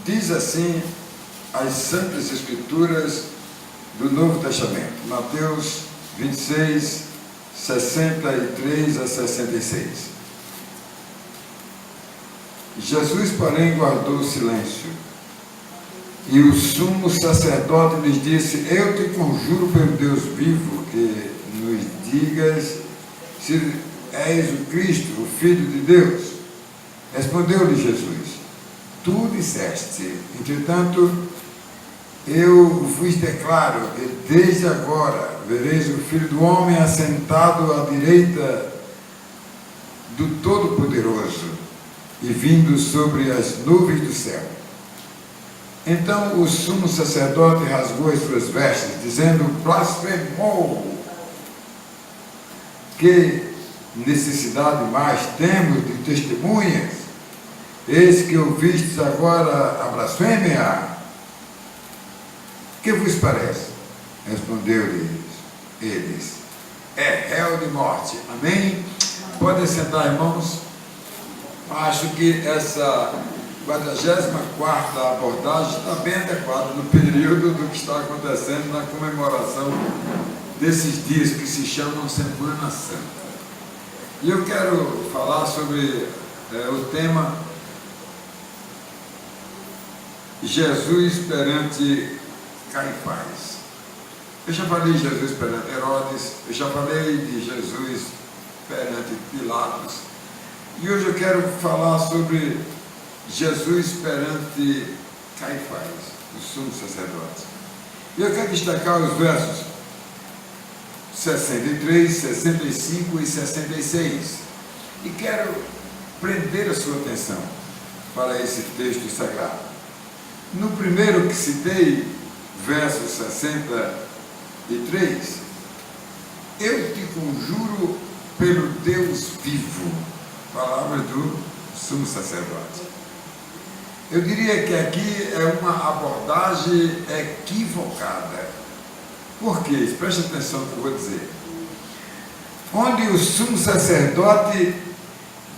Diz assim as Santas Escrituras do Novo Testamento, Mateus 26, 63 a 66. Jesus, porém, guardou silêncio. E o sumo sacerdote lhes disse: eu te conjuro pelo Deus vivo, que nos digas se és o Cristo, o Filho de Deus. Respondeu-lhe Jesus: tu disseste. Entretanto, eu vos declaro que desde agora vereis o Filho do Homem assentado à direita do Todo-Poderoso e vindo sobre as nuvens do céu. Então o sumo sacerdote rasgou as suas vestes, dizendo: blasfemou! Que necessidade mais temos de testemunhas? Eis que ouvistes agora a blasfêmia. Que vos parece? Respondeu-lhes eles: é réu de morte. Amém? Podem sentar, irmãos. Acho que essa 44ª abordagem está bem adequada no período do que está acontecendo na comemoração desses dias que se chamam Semana Santa. E eu quero falar sobre o tema Jesus perante Caifás. Eu já falei de Jesus perante Herodes, eu já falei de Jesus perante Pilatos, e hoje eu quero falar sobre Jesus perante Caifás, o sumo sacerdote. E eu quero destacar os versos 63, 65 e 66. E quero prender a sua atenção para esse texto sagrado. No primeiro que citei, verso 63, eu te conjuro pelo Deus vivo, palavra do sumo sacerdote. Eu diria que aqui é uma abordagem equivocada. Por quê? Preste atenção no que eu vou dizer. Onde o sumo sacerdote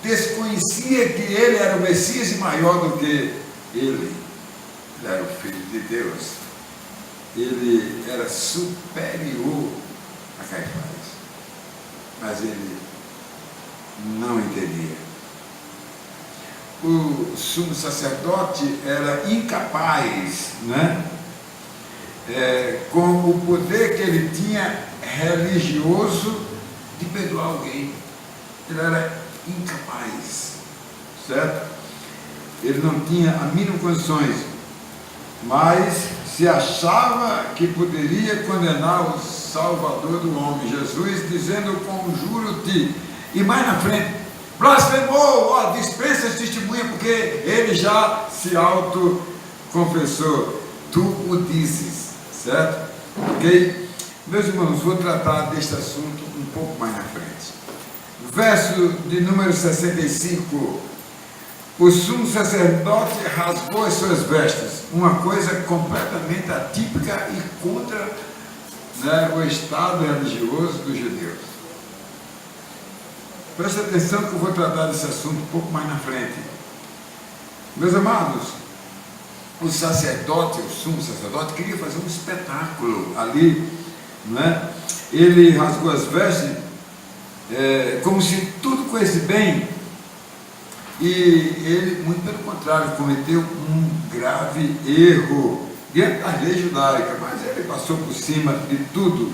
desconhecia que ele era o Messias e maior do que ele era o Filho de Deus. Ele era superior a Caifás. Mas ele não entendia. O sumo sacerdote era incapaz, com o poder que ele tinha religioso, de perdoar alguém. Ele era incapaz, certo? Ele não tinha a mínima condições, mas se achava que poderia condenar o Salvador do homem, Jesus, dizendo: conjuro-te. E mais na frente, blasfemou, dispensa esse testemunha, porque ele já se autoconfessou. Tu o dizes, certo? Ok? Meus irmãos, vou tratar deste assunto um pouco mais na frente. Verso de número 65. O sumo sacerdote rasgou as suas vestes, uma coisa completamente atípica e contra o estado religioso dos judeus. Preste atenção que eu vou tratar desse assunto um pouco mais na frente. Meus amados, o sacerdote, o sumo sacerdote, queria fazer um espetáculo ali, Ele rasgou as vestes, como se tudo corresse bem, e ele, muito pelo contrário, cometeu um grave erro dentro da lei judaica, mas ele passou por cima de tudo,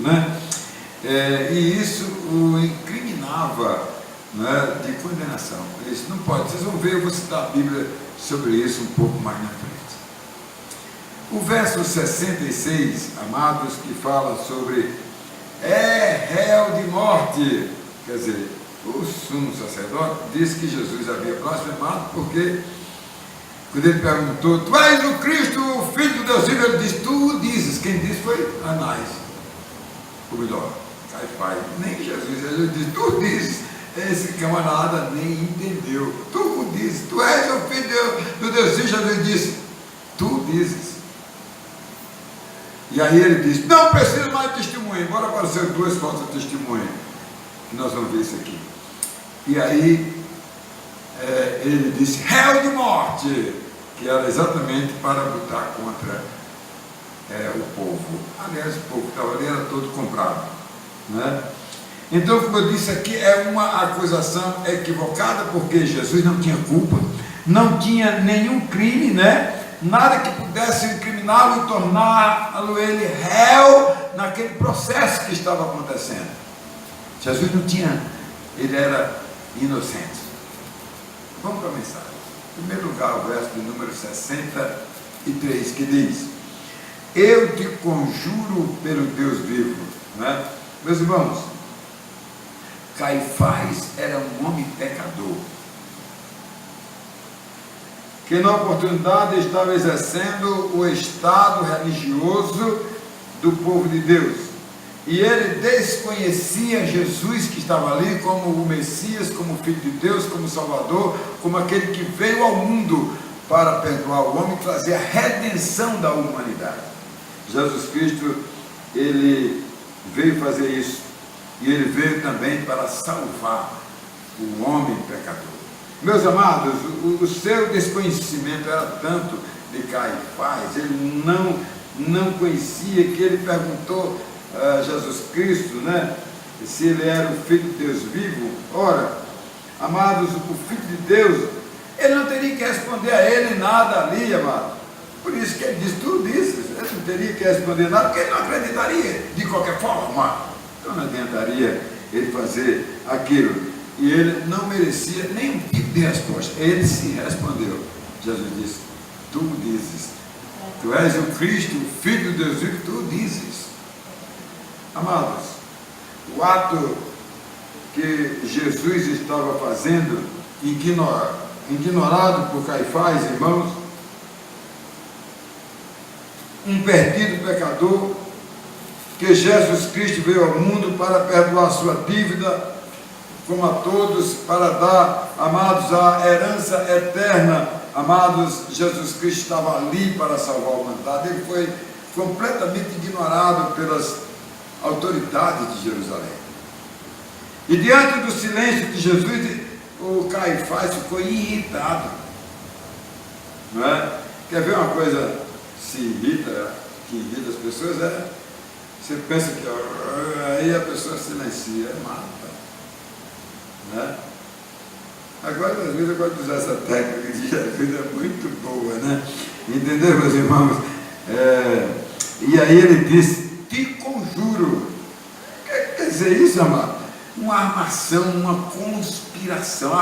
e isso o incriminava, de condenação. Isso não pode. Vocês vão ver, eu vou citar a Bíblia sobre isso um pouco mais na frente. O verso 66, amados, que fala sobre réu de morte, quer dizer, o sumo sacerdote disse que Jesus havia blasfemado, porque quando ele perguntou: tu és o Cristo, o Filho de Deus vivo, ele disse: tu dizes. Quem disse foi Anás, ou melhor, Caifás, nem Jesus. Ele disse: tu dizes. Esse camarada nem entendeu. Tu dizes, tu és o Filho do Deus vivo. Jesus disse: tu dizes. E aí ele disse: não precisa mais de testemunha. Embora apareceram duas falsas testemunhas, que nós vamos ver isso aqui. E aí ele disse: réu de morte. que era exatamente para lutar contra o povo. Aliás, o povo que estava ali era todo comprado, né? Então, como eu disse aqui, é uma acusação equivocada, porque Jesus não tinha culpa, não tinha nenhum crime, né? Nada que pudesse incriminá-lo e torná-lo ele réu naquele processo que estava acontecendo. Jesus não tinha, ele era inocente. Vamos para a mensagem. Em primeiro lugar, o verso de número 63, que diz: eu te conjuro pelo Deus vivo, né? Meus irmãos, Caifás era um homem pecador, que na oportunidade estava exercendo o estado religioso do povo de Deus, e ele desconhecia Jesus que estava ali como o Messias, como o Filho de Deus, como Salvador, como aquele que veio ao mundo para perdoar o homem e trazer a redenção da humanidade. Jesus Cristo, ele veio fazer isso, e ele veio também para salvar o homem pecador. Meus amados, o seu desconhecimento era tanto de Caifás, ele não conhecia, que ele perguntou a Jesus Cristo, né, se ele era o Filho de Deus vivo. Ora, amados, o Filho de Deus, ele não teria que responder a ele nada ali, amado. Por isso que ele diz tudo isso, ele não teria que responder nada, porque ele não acreditaria de qualquer forma. Então não adiantaria ele fazer aquilo. E ele não merecia nenhum tipo de resposta. Ele se respondeu. Jesus disse: tu dizes, tu és o Cristo, o Filho de Deus vivo, tu dizes. Amados, o ato que Jesus estava fazendo, ignorado por Caifás, irmãos, um perdido pecador, que Jesus Cristo veio ao mundo para perdoar sua dívida, como a todos, para dar, amados, a herança eterna. Amados, Jesus Cristo estava ali para salvar a humanidade. Ele foi completamente ignorado pelas autoridades de Jerusalém. E diante do silêncio de Jesus, o Caifás ficou irritado, não é? Quer ver uma coisa que irrita as pessoas? Você pensa que aí a pessoa silencia, mata, né? Agora, às vezes, eu gosto de usar essa técnica de Jesus, é muito boa, né? Entendeu, meus irmãos? E aí ele disse: te conjuro. Quer dizer isso, amado? Uma armação, uma conspiração.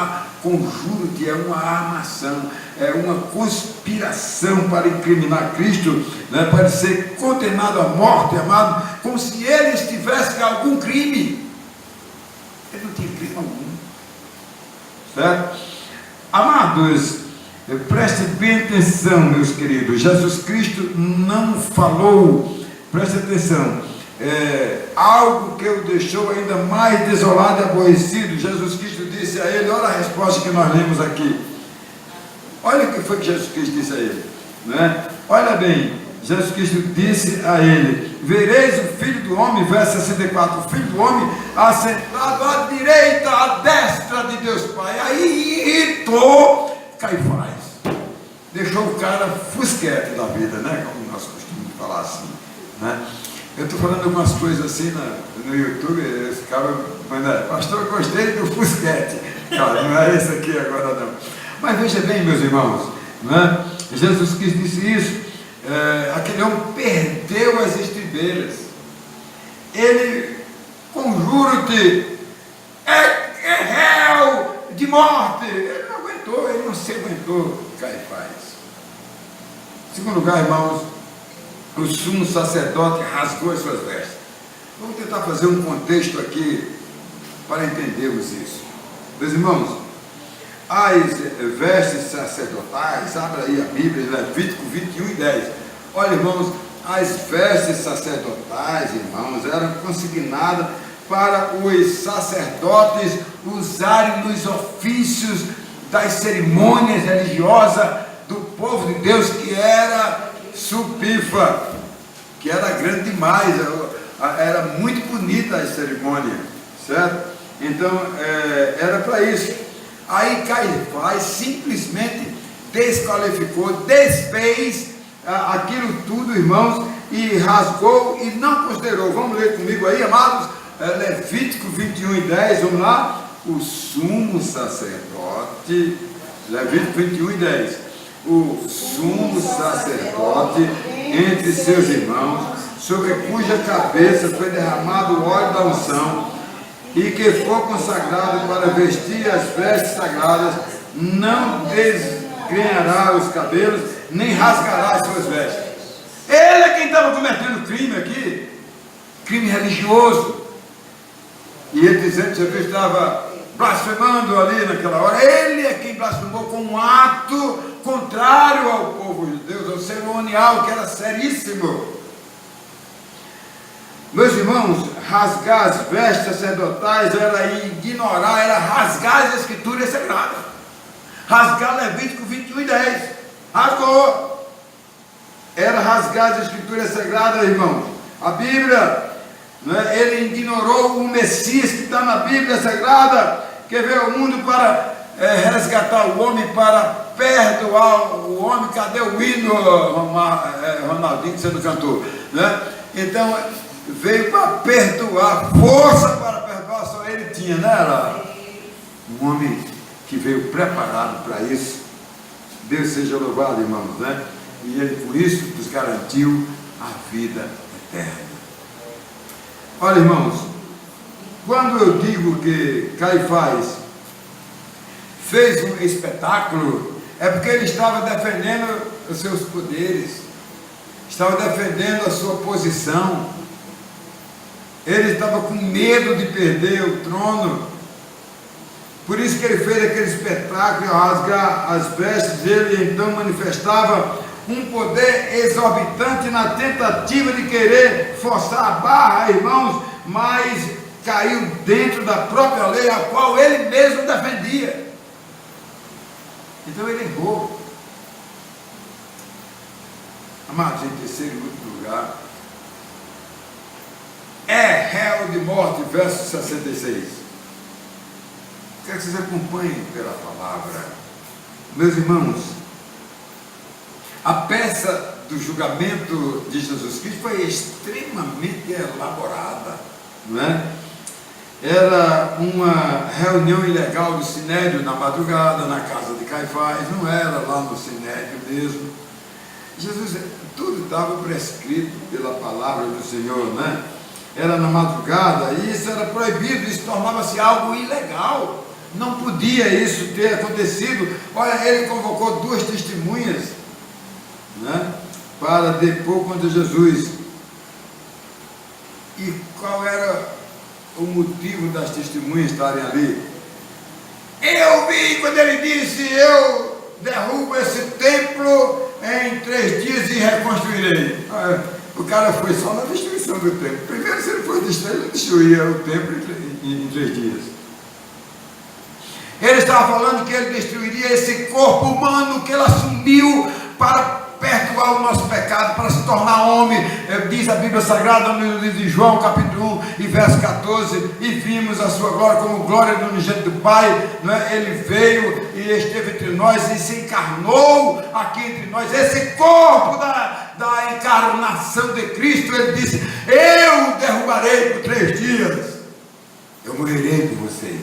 Conjuro-te é uma armação, é uma conspiração para incriminar Cristo, né? Para ser condenado à morte, amado, como se ele estivesse com algum crime. Ele não tinha crime algum, certo? Amados, preste bem atenção, meus queridos. Jesus Cristo não falou, preste atenção, algo que o deixou ainda mais desolado e aborrecido. Jesus Cristo disse a ele, olha a resposta que nós lemos aqui. Olha o que foi que Jesus Cristo disse a ele, né? Olha bem, Jesus Cristo disse a ele: vereis o Filho do Homem, verso 64, o Filho do Homem assentado à direita, à destra de Deus Pai. Aí irritou Caifás, deixou o cara fusquete da vida, né? Como nós costumamos falar assim, né? Eu estou falando algumas coisas assim no YouTube, esse cara manda: pastor, eu gostei do fusquete. Cara, não é isso aqui agora não. Mas veja bem, meus irmãos, né? Jesus Cristo disse isso. Aquele homem perdeu as estribeiras. Ele, conjuro-te, é réu de morte. Ele não aguentou, ele não se aguentou, Caifás. Em segundo lugar, irmãos, o sumo sacerdote rasgou as suas vestes. Vamos tentar fazer um contexto aqui para entendermos isso. Meus irmãos, as vestes sacerdotais, abra aí a Bíblia, Levítico 21:10. Olha, irmãos, as vestes sacerdotais, irmãos, eram consignadas para os sacerdotes usarem nos ofícios das cerimônias religiosas do povo de Deus, que era supífera, que era grande demais, era muito bonita a cerimônia, certo? Então, era para isso. Aí Caifás simplesmente desqualificou, desfez aquilo tudo, irmãos, e rasgou e não considerou. Vamos ler comigo aí, amados, Levítico 21:10, vamos lá. O sumo sacerdote, Levítico 21:10, o sumo sacerdote entre seus irmãos, sobre cuja cabeça foi derramado o óleo da unção, e que for consagrado para vestir as vestes sagradas, não desgrenhará os cabelos, nem rasgará as suas vestes. Ele é quem estava cometendo crime aqui, crime religioso. E ele dizendo que Jesus estava blasfemando ali naquela hora. Ele é quem blasfemou com um ato contrário ao povo de Deus, ao cerimonial, que era seríssimo. Meus irmãos, rasgar as vestes sacerdotais era ignorar, era rasgar as escrituras sagradas. Rasgar Levítico 21:10. Rasgou. Era rasgar as escrituras sagradas, irmãos. A Bíblia, né, ele ignorou o Messias que está na Bíblia Sagrada, que veio ao mundo para resgatar o homem, para perdoar o homem. Cadê o hino, Ronaldinho, que você não cantou? Né? Então, veio para perdoar, força para perdoar, só ele tinha, né? Era um homem que veio preparado para isso. Deus seja louvado, irmãos, né? E ele, por isso, nos garantiu a vida eterna. Olha, irmãos, quando eu digo que Caifás fez um espetáculo, é porque ele estava defendendo os seus poderes, estava defendendo a sua posição, ele estava com medo de perder o trono, por isso que ele fez aquele espetáculo, rasgar as vestes. Ele então manifestava um poder exorbitante na tentativa de querer forçar a barra, irmãos, mas caiu dentro da própria lei, a qual ele mesmo defendia. Então ele errou. Amados, em terceiro e último lugar, é réu de morte, verso 66. Quero que vocês acompanhem pela palavra. Meus irmãos, a peça do julgamento de Jesus Cristo foi extremamente elaborada, não é? Era uma reunião ilegal do Sinédrio na madrugada, na casa de Caifás, não era lá no Sinédrio mesmo. Jesus, tudo estava prescrito pela palavra do Senhor, né? Era na madrugada, e isso era proibido, isso tornava-se algo ilegal. Não podia isso ter acontecido. Olha, ele convocou 2 testemunhas, né, para depor contra Jesus. E qual era o motivo das testemunhas estarem ali? Eu vi quando ele disse: eu derrubo esse templo em 3 dias e reconstruirei. O cara foi só na destruição do templo. Primeiro, se ele fosse destruir, ele destruía o templo em 3 dias. Ele estava falando que ele destruiria esse corpo humano que ele assumiu para perdoar o nosso pecado, para se tornar homem. Diz a Bíblia Sagrada no livro de João, capítulo 1 e verso 14, e vimos a sua glória como glória do unigênito do Pai, não é? Ele veio e esteve entre nós e se encarnou aqui entre nós. Esse corpo da encarnação de Cristo, ele disse: eu derrubarei por 3 dias, eu morrerei por vocês,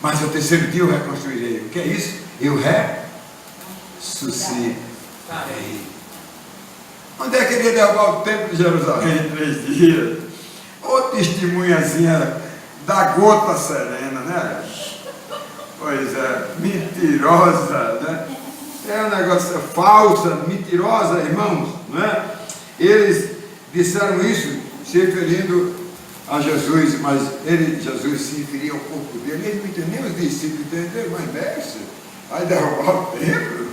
mas ao 3º dia eu reconstruirei. O que é isso? Eu ressuscitarei. Onde é que ele ia derrubar o templo de Jerusalém em 3 dias? Ô testemunhazinha da gota serena, né? Pois é, mentirosa, né? É um negócio falsa, mentirosa, irmãos, né? Eles disseram isso se referindo a Jesus, mas Jesus se referia ao corpo dele. Eles não entendiam, os discípulos entenderam, mas mestre, vai derrubar o templo?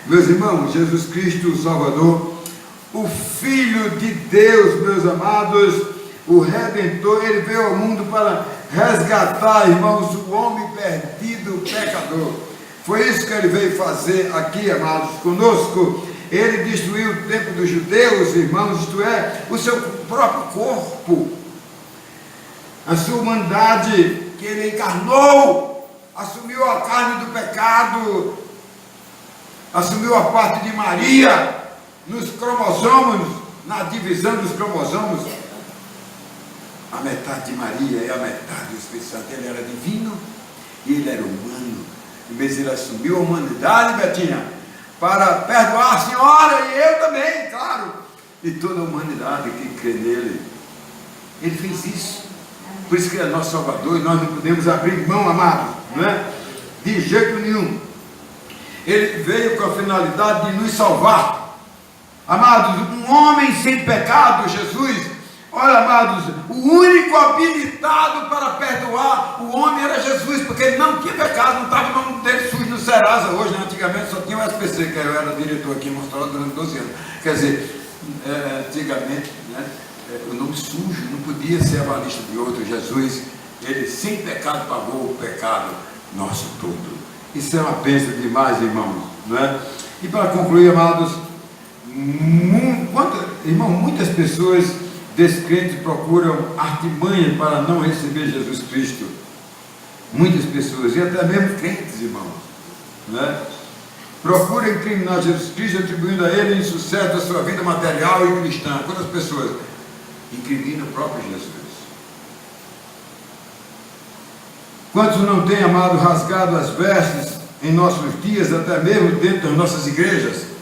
Meus irmãos, Jesus Cristo, o Salvador, o Filho de Deus, meus amados, o Redentor, ele veio ao mundo para resgatar, irmãos, o homem perdido, o pecador. Foi isso que ele veio fazer aqui, amados, conosco. Ele destruiu o templo dos judeus, irmãos, isto é, o seu próprio corpo, a sua humanidade que ele encarnou, assumiu a carne do pecado, assumiu a parte de Maria nos cromossomos, na divisão dos cromossomos. A metade de Maria é a metade do Espírito Santo. Ele era divino e ele era humano. Em vez de ele assumiu a humanidade, Betinha, para perdoar a senhora e eu também, claro, e toda a humanidade que crê nele. Ele fez isso. Por isso que ele é nosso Salvador e nós não podemos abrir mão, amados, não é? De jeito nenhum. Ele veio com a finalidade de nos salvar. Amados, um homem sem pecado, Jesus, olha, amados, o único habilitado para perdoar o homem era Jesus, porque ele não tinha pecado, não estava o nome dele sujo no Serasa hoje, né? Antigamente só tinha o SPC, que eu era diretor aqui em Mostarda durante 12 anos. Quer dizer, antigamente, né, o nome sujo não podia ser avalista de outro. Jesus, ele sem pecado pagou o pecado nosso todo. Isso é uma bênção demais, irmãos, não é? E para concluir, amados, muitas pessoas descrentes procuram artimanha para não receber Jesus Cristo. Muitas pessoas, e até mesmo crentes, irmãos, não é? Procuram incriminar Jesus Cristo, atribuindo a ele insucesso da sua vida material e cristã. Quantas pessoas incriminam o próprio Jesus? Quantos não têm, amado, rasgado as vestes em nossos dias, até mesmo dentro das nossas igrejas?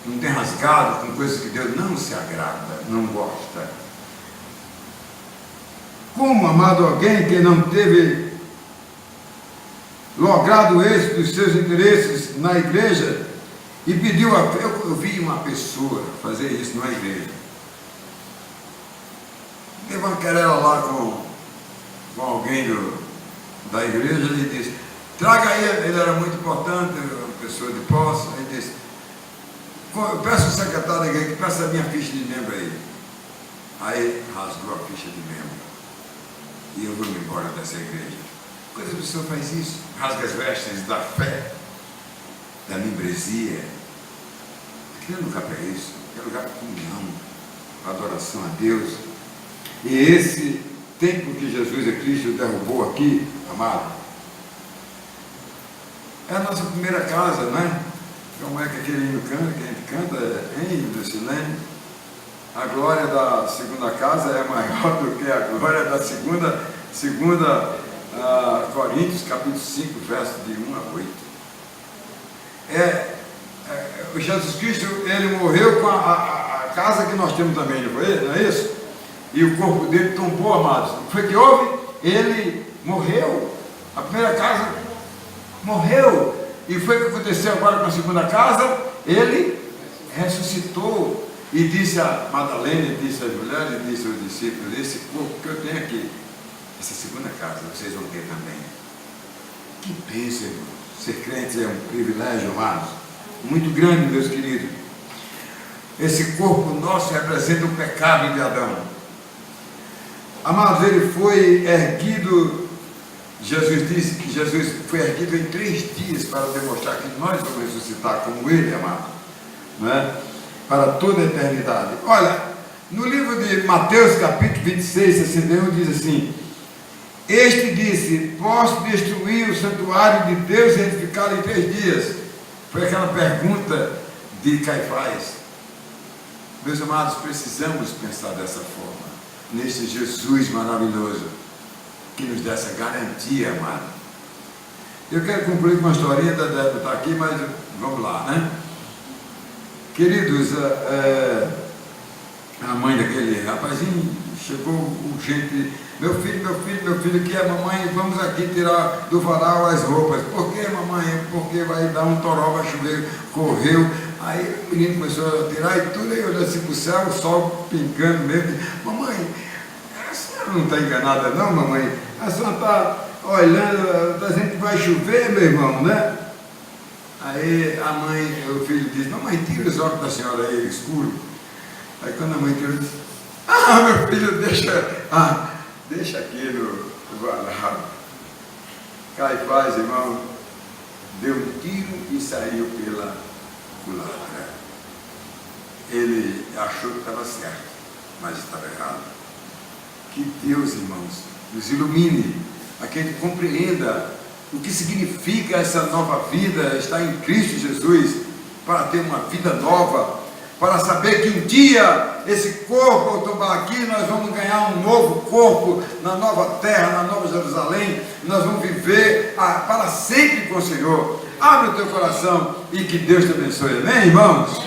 Não tem rasgado com coisas que Deus não se agrada, não gosta. Como, amado, alguém que não teve logrado êxito dos seus interesses na igreja e pediu a... Eu vi uma pessoa fazer isso numa igreja. Teve uma querela lá com alguém da igreja e disse: traga ele. Ele era muito importante, uma pessoa de posse. Ele disse: eu peço ao secretário da igreja que peça a minha ficha de membro aí. Aí rasgou a ficha de membro. E eu vou me embora dessa igreja. Quando a pessoa faz isso, rasga as vestes da fé, da membresia. Aqui não é lugar para isso, é lugar para comunhão, para adoração a Deus. E esse templo que Jesus Cristo derrubou aqui, amado, é a nossa primeira casa, não é? Como é que aquele hino canta, que a gente canta, hein, Lucilene? A glória da segunda casa é maior do que a glória da segunda Coríntios, capítulo 5, verso de 1 a 8. O Jesus Cristo, ele morreu com a casa que nós temos também, não é isso? E o corpo dele tombou, amados. O que foi que houve? Ele morreu. A primeira casa morreu. E foi o que aconteceu agora com a segunda casa? Ele ressuscitou. E disse a Madalena, disse às mulheres, disse aos discípulos: esse corpo que eu tenho aqui, essa segunda casa, vocês vão ter também. Que bênção, irmão. Ser crente é um privilégio, amados, muito grande, meus queridos. Esse corpo nosso representa o pecado de Adão. Amados, ele foi erguido. Jesus disse que Jesus foi erguido em 3 dias para demonstrar que nós vamos ressuscitar como ele, amado, não é? Para toda a eternidade. Olha, no livro de Mateus, capítulo 26, 61, diz assim: este disse: posso destruir o santuário de Deus e edificá-lo em 3 dias? Foi aquela pergunta de Caifás. Meus amados, precisamos pensar dessa forma, nesse Jesus maravilhoso, que nos dá essa garantia, amado. Eu quero concluir com uma historinha, da Débora está aqui, mas vamos lá, né? Queridos, a mãe daquele rapazinho chegou urgente: meu filho, que é, mamãe? Vamos aqui tirar do varal as roupas. Por que, mamãe? Porque vai dar um toró, vai chover. Correu. Aí o menino começou a tirar e tudo, aí olhou assim para o céu, o sol pingando mesmo. Mamãe, a senhora não está enganada não, mamãe? A senhora está olhando, está dizendo que vai chover, meu irmão, né? Aí a mãe, o filho disse: mamãe, tira os olhos da senhora aí, escuro. Aí quando a mãe tirou, disse: meu filho, deixa aqui no varal. Caifás, irmão, deu um tiro e saiu pela culatra. Ele achou que estava certo, mas estava errado. Que Deus, irmãos, nos ilumine, a que a gente compreenda o que significa essa nova vida, estar em Cristo Jesus, para ter uma vida nova, para saber que um dia esse corpo, ao tomar aqui, nós vamos ganhar um novo corpo na nova terra, na nova Jerusalém, nós vamos viver para sempre com o Senhor. Abre o teu coração e que Deus te abençoe, amém, irmãos?